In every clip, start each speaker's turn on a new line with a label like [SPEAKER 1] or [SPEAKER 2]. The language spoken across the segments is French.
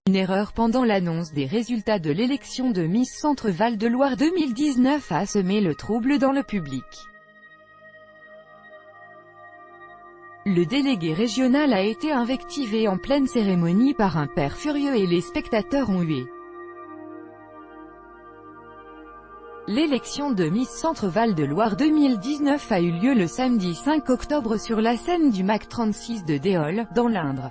[SPEAKER 1] Une erreur pendant l'annonce des résultats de l'élection de Miss Centre-Val de Loire 2019 a semé le trouble dans le public. Le délégué régional a été invectivé en pleine cérémonie par un père furieux et les spectateurs ont hué. L'élection de Miss Centre-Val de Loire 2019 a eu lieu le samedi 5 octobre sur la scène du MAC 36 de Déol, dans l'Indre.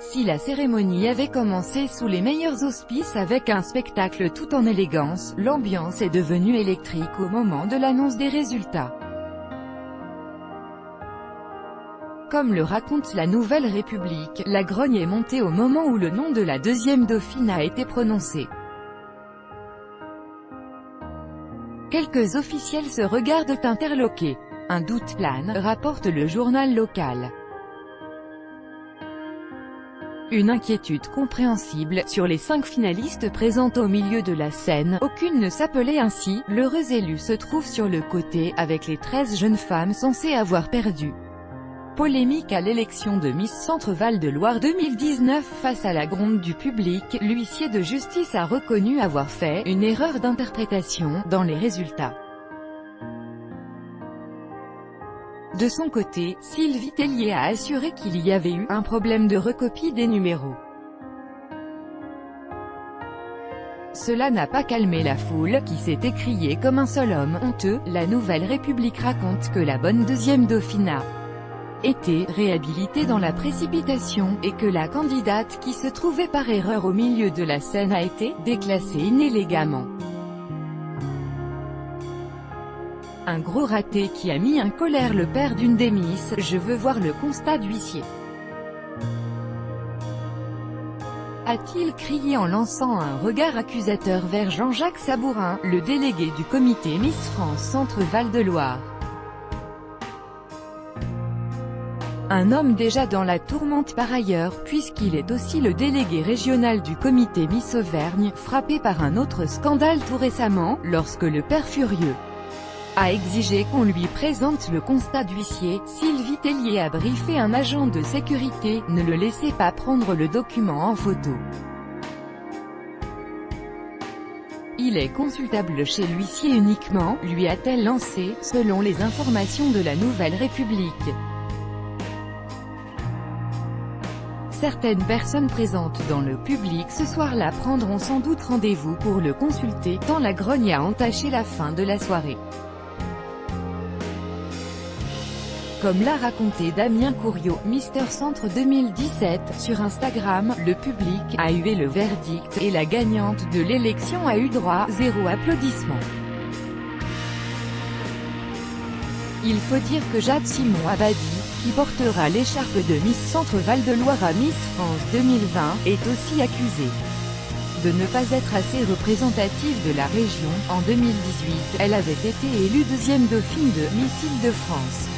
[SPEAKER 1] Si la cérémonie avait commencé sous les meilleurs auspices avec un spectacle tout en élégance, l'ambiance est devenue électrique au moment de l'annonce des résultats. Comme le raconte la Nouvelle République, la grogne est montée au moment où le nom de la deuxième dauphine a été prononcé. Quelques officiels se regardent interloqués. Un doute plane, rapporte le journal local. Une inquiétude compréhensible, sur les 5 finalistes présentes au milieu de la scène, aucune ne s'appelait ainsi, l'heureuse élue se trouve sur le côté, avec les 13 jeunes femmes censées avoir perdu. Polémique à l'élection de Miss Centre-Val de Loire 2019 face à la gronde du public, l'huissier de justice a reconnu avoir fait une erreur d'interprétation dans les résultats. De son côté, Sylvie Tellier a assuré qu'il y avait eu un problème de recopie des numéros. Cela n'a pas calmé la foule, qui s'est écriée comme un seul homme honteux. La Nouvelle République raconte que la bonne deuxième dauphine a été réhabilitée dans la précipitation, et que la candidate qui se trouvait par erreur au milieu de la scène a été déclassée inélégamment. Un gros raté qui a mis en colère le père d'une des Miss. Je veux voir le constat d'huissier, a-t-il crié en lançant un regard accusateur vers Jean-Jacques Sabourin, le délégué du comité Miss France Centre-Val de Loire. Un homme déjà dans la tourmente par ailleurs, puisqu'il est aussi le délégué régional du comité Miss Auvergne, frappé par un autre scandale tout récemment, lorsque le père furieux a exigé qu'on lui présente le constat d'huissier. Sylvie Tellier a briefé un agent de sécurité, ne le laissez pas prendre le document en photo. Il est consultable chez l'huissier uniquement, lui a-t-elle lancé, selon les informations de la Nouvelle République. Certaines personnes présentes dans le public ce soir-là prendront sans doute rendez-vous pour le consulter, tant la grogne a entaché la fin de la soirée. Comme l'a raconté Damien Courriot, Mister Centre 2017, sur Instagram, le public a hué le verdict, et la gagnante de l'élection a eu droit, 0 applaudissements. Il faut dire que Jade Simon Abadi, qui portera l'écharpe de Miss Centre-Val de Loire à Miss France 2020, est aussi accusée de ne pas être assez représentative de la région. En 2018, elle avait été élue deuxième dauphine de Miss Île-de-France.